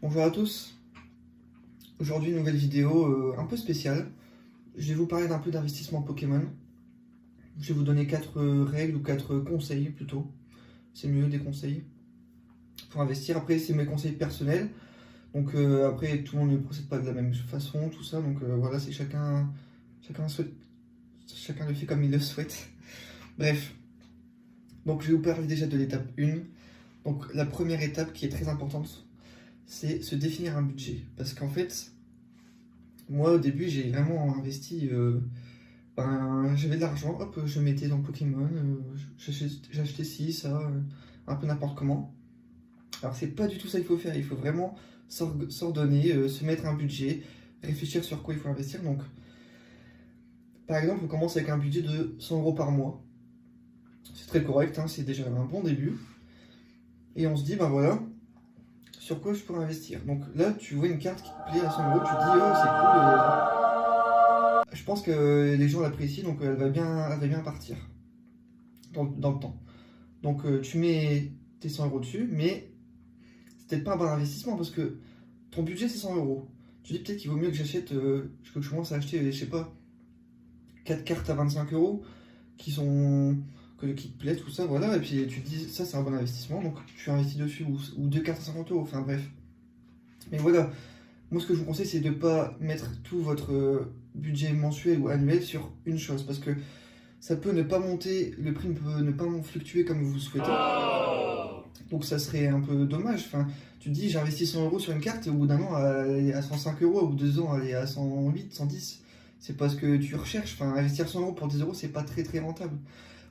Bonjour à tous, aujourd'hui nouvelle vidéo un peu spéciale. Je vais vous parler d'un peu d'investissement Pokémon. Je vais vous donner 4 règles ou 4 conseils plutôt. C'est mieux des conseils pour investir. Après c'est mes conseils personnels. Donc après tout le monde ne procède pas de la même façon, tout ça. Donc voilà, c'est chacun le fait comme il le souhaite. Bref, donc je vais vous parler déjà de l'étape 1. Donc la première étape qui est très importante, c'est se définir un budget. Parce qu'en fait, moi au début j'ai vraiment investi, j'avais de l'argent, hop, je mettais dans Pokémon, j'achetais ci, ça, un peu n'importe comment. Alors c'est pas du tout ça qu'il faut faire, il faut vraiment s'ordonner, se mettre un budget, réfléchir sur quoi il faut investir. Donc par exemple on commence avec un budget de 100 € par mois. C'est très correct, hein, c'est déjà un bon début. Et on se dit, ben voilà, sur quoi je pourrais investir. Donc là, tu vois une carte qui te plaît à 100 €, tu te dis, oh, c'est cool. Je pense que les gens l'apprécient, donc elle va bien partir dans le temps. Donc tu mets tes 100 € dessus, mais c'est peut-être pas un bon investissement parce que ton budget c'est 100 €. Tu dis peut-être qu'il vaut mieux que j'achète, que je commence à acheter, je sais pas, 4 cartes à 25 € qui te plaisent, tout ça, voilà, et puis tu te dis ça c'est un bon investissement, donc tu investis dessus, ou 2 cartes à 50 €, enfin bref. Mais voilà, moi ce que je vous conseille c'est de ne pas mettre tout votre budget mensuel ou annuel sur une chose, parce que ça peut ne pas monter, le prix peut ne pas fluctuer comme vous le souhaitez, donc ça serait un peu dommage. Enfin, tu te dis j'ai investi 100 € sur une carte et au bout d'un an elle est à 105 €, au bout de 2 ans elle est à 108, 110. C'est pas ce que tu recherches. Enfin, investir 100 € pour 10 € c'est pas très très rentable.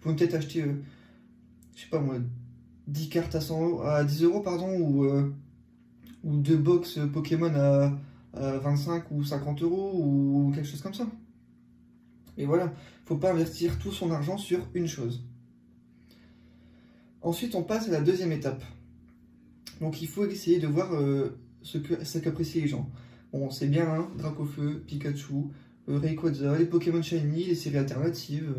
Vous pouvez peut-être acheter, je sais pas moi, 10 cartes à 10 € pardon, ou 2 box Pokémon à 25 ou 50 € ou quelque chose comme ça. Et voilà, faut pas investir tout son argent sur une chose. Ensuite, on passe à la deuxième étape. Donc il faut essayer de voir ce qu'apprécient les gens. Bon, c'est bien, hein, Dracofeu, Pikachu, Rayquaza, les Pokémon Shiny, les séries alternatives.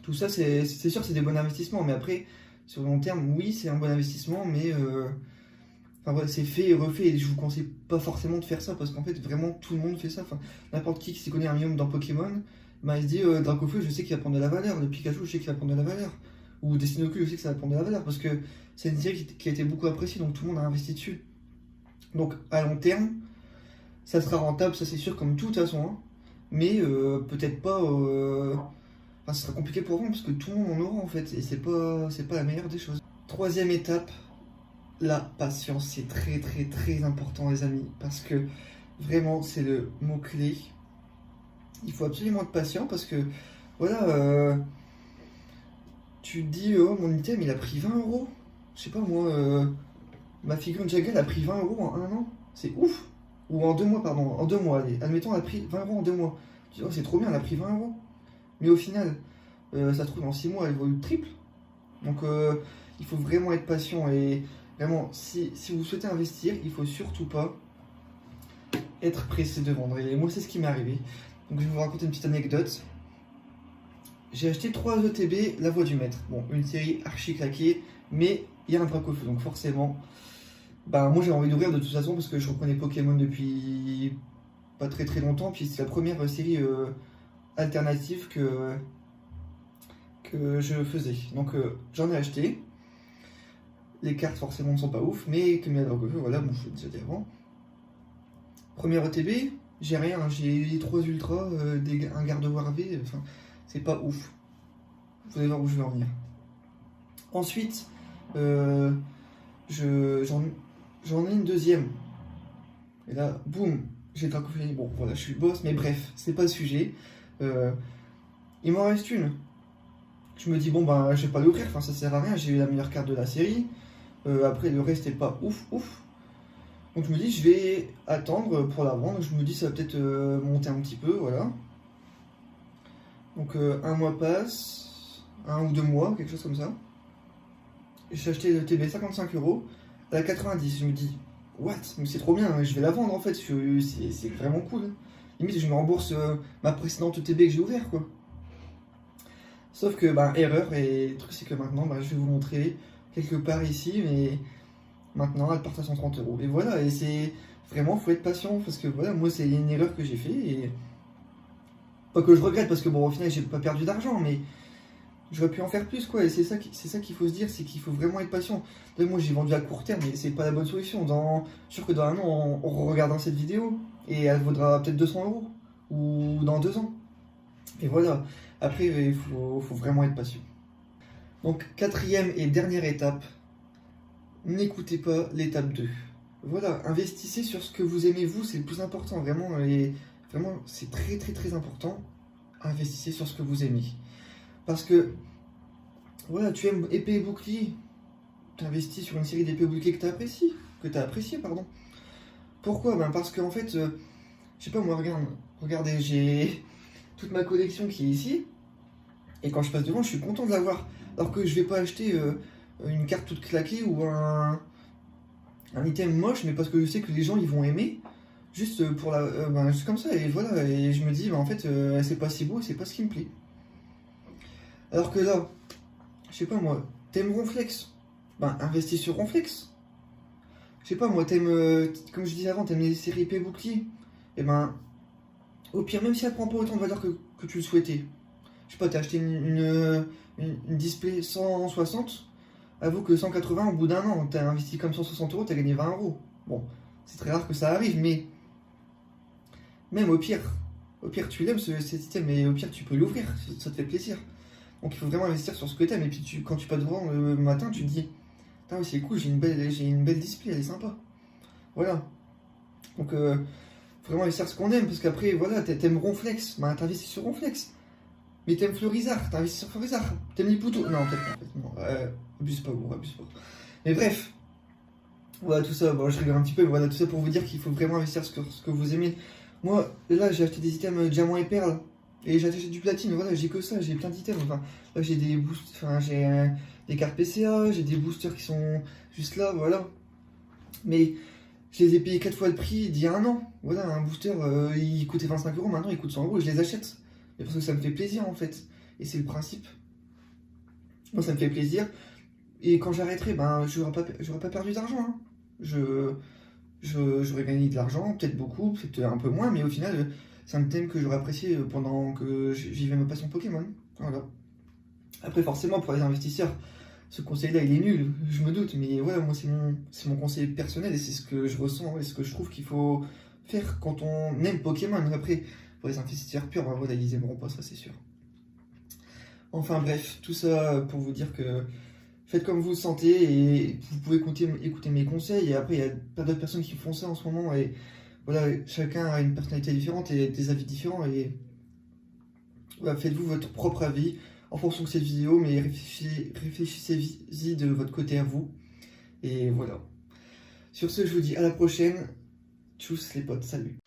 Tout ça, c'est sûr, c'est des bons investissements. Mais après, sur le long terme, oui, c'est un bon investissement, mais enfin, voilà, c'est fait et refait. Et je vous conseille pas forcément de faire ça parce qu'en fait, vraiment, tout le monde fait ça. Enfin, n'importe qui s'y connaît un minimum dans Pokémon, bah, il se dit Dracofeu, je sais qu'il va prendre de la valeur. Le Pikachu, je sais qu'il va prendre de la valeur. Ou Destinocule, je sais que ça va prendre de la valeur parce que c'est une série qui a été beaucoup appréciée, donc tout le monde a investi dessus. Donc à long terme, ça sera rentable, ça c'est sûr, comme tout de toute façon, hein. Mais peut-être pas. Enfin, ce sera compliqué pour vendre parce que tout le monde en aura en fait, et c'est pas la meilleure des choses. Troisième étape, la patience. C'est très très très important les amis, parce que vraiment c'est le mot-clé. Il faut absolument être patient parce que voilà, tu te dis oh mon item il a pris 20 €. Je sais pas moi, ma figurine Jagger elle a pris 20 € en un an, c'est ouf. Ou en 2 mois, pardon, en 2 mois, allez, admettons elle a pris 20 € en 2 mois. Tu dis oh c'est trop bien, elle a pris 20 €. Mais au final, ça se trouve en 6 mois elle vaut le triple. Donc il faut vraiment être patient, et vraiment si vous souhaitez investir, il faut surtout pas être pressé de vendre. Et moi c'est ce qui m'est arrivé. Donc je vais vous raconter une petite anecdote. J'ai acheté 3 ETB, la voix du maître. Bon, une série archi claquée, mais il y a un Dracofeu, donc forcément, bah moi j'ai envie d'ouvrir de toute façon parce que je reprenais Pokémon depuis pas très très longtemps, puis c'est la première série alternative que je faisais. Donc j'en ai acheté. Les cartes forcément ne sont pas ouf, mais comme il y a Dracofeu, voilà, bon je le disais avant. Première ETB, j'ai rien, j'ai les 3 ultras, un Gardevoir V, enfin c'est pas ouf. Vous allez voir où je vais en venir. Ensuite, j'en ai une deuxième. Et là, boum, j'ai Dracofeu. Bon, voilà, je suis boss, mais bref, c'est pas le sujet. Il m'en reste une. Je me dis, bon, bah, je vais pas l'ouvrir, enfin, ça sert à rien, j'ai eu la meilleure carte de la série. Après, le reste est pas ouf. Donc, je me dis, je vais attendre pour la vendre. Je me dis, ça va peut-être monter un petit peu, voilà. Donc, un mois passe, 1 ou 2 mois, quelque chose comme ça. J'ai acheté le TB 55 € à la 90. Je me dis, what? Mais c'est trop bien, je vais la vendre en fait, c'est vraiment cool. Limite, je me rembourse ma précédente TB que j'ai ouvert, quoi. Sauf que, bah, erreur, et le truc c'est que maintenant, bah, je vais vous montrer quelque part ici, mais Maintenant, elles partent à 130 euros. Et voilà, et c'est vraiment, faut être patient, parce que voilà, moi, c'est une erreur que j'ai fait, et pas que je regrette, parce que bon, au final, j'ai pas perdu d'argent, mais j'aurais pu en faire plus, quoi. Et c'est ça qu'il faut se dire, c'est qu'il faut vraiment être patient. Là, moi, j'ai vendu à court terme, mais c'est pas la bonne solution. Je suis sûr que dans un an, on regardera cette vidéo, et elle vaudra peut-être 200 euros, ou dans 2 ans. Et voilà, après, faut vraiment être patient. Donc, quatrième et dernière étape, n'écoutez pas l'étape 2. Voilà, investissez sur ce que vous aimez vous, c'est le plus important, vraiment, et vraiment, c'est très très très important. Investissez sur ce que vous aimez. Parce que, voilà, tu aimes épée et bouclier, tu investis sur une série d'épées et boucliers que tu as apprécié, pardon. Pourquoi? Ben parce qu'en fait, je sais pas, moi, regardez, j'ai toute ma collection qui est ici, et quand je passe devant, je suis content de l'avoir. Alors que je vais pas acheter une carte toute claquée ou un item moche, mais parce que je sais que les gens ils vont aimer, juste pour juste comme ça, et voilà, et je me dis, en fait, c'est pas si beau, c'est pas ce qui me plaît. Alors que là, je sais pas moi, t'aimes Ronflex, ben investis sur Ronflex. Je sais pas moi, comme je disais avant, t'aimes les séries épée bouclier, et ben, au pire, même si elle prend pas autant de valeur que tu le souhaitais, je sais pas, t'as acheté une display 160, avoue que 180 au bout d'un an, t'as investi comme 160 euros, t'as gagné 20 euros. Bon, c'est très rare que ça arrive, mais même au pire tu l'aimes cet item, mais au pire tu peux l'ouvrir, ça te fait plaisir. Donc il faut vraiment investir sur ce que t'aimes, et puis quand tu passes devant le matin, tu te dis, ah oui c'est cool, j'ai une belle display, elle est sympa. Voilà. Donc vraiment investir ce qu'on aime, parce qu'après, voilà, t'aimes Ronflex, bah t'investis sur Ronflex. Mais t'aimes Florizard, t'investis sur Florizard. T'aimes Liputo. Non, peut-être pas en fait. Non, abuse pas, gros, abuse pas. Mais bref, voilà tout ça. Bon, je rigole un petit peu, mais voilà tout ça pour vous dire qu'il faut vraiment investir sur ce que vous aimez. Moi, là, j'ai acheté des items diamants et perles. Et j'ai acheté du platine, voilà, j'ai que ça, j'ai plein d'items. Enfin, là, j'ai des boosts, enfin, j'ai des cartes PCA, j'ai des boosters qui sont juste là, voilà. Mais je les ai payés 4 fois le prix d'il y a un an. Voilà, un booster, il coûtait 25 euros, maintenant il coûte 100 euros et je les achète. Mais parce que ça me fait plaisir en fait. Et c'est le principe. Moi ça me fait plaisir. Et quand j'arrêterai, ben j'aurais pas perdu d'argent. Hein. J'aurais gagné de l'argent, peut-être beaucoup, peut-être un peu moins, mais au final, c'est un thème que j'aurais apprécié pendant que je vivais ma passion Pokémon. Voilà. Après, forcément, pour les investisseurs, ce conseil-là, il est nul, je me doute, mais voilà, moi, c'est mon conseil personnel et c'est ce que je ressens et ce que je trouve qu'il faut faire quand on aime Pokémon. Après, pour les investisseurs purs, ben, voilà, ils aimeront pas ça, c'est sûr. Enfin bref, tout ça pour vous dire que faites comme vous le sentez et vous pouvez écouter mes conseils. Et après, il y a pas d'autres personnes qui font ça en ce moment. Et voilà, chacun a une personnalité différente et des avis différents. Et voilà, faites-vous votre propre avis en fonction de cette vidéo, mais réfléchissez-y de votre côté à vous. Et voilà. Sur ce, je vous dis à la prochaine. Tchuss les potes, salut.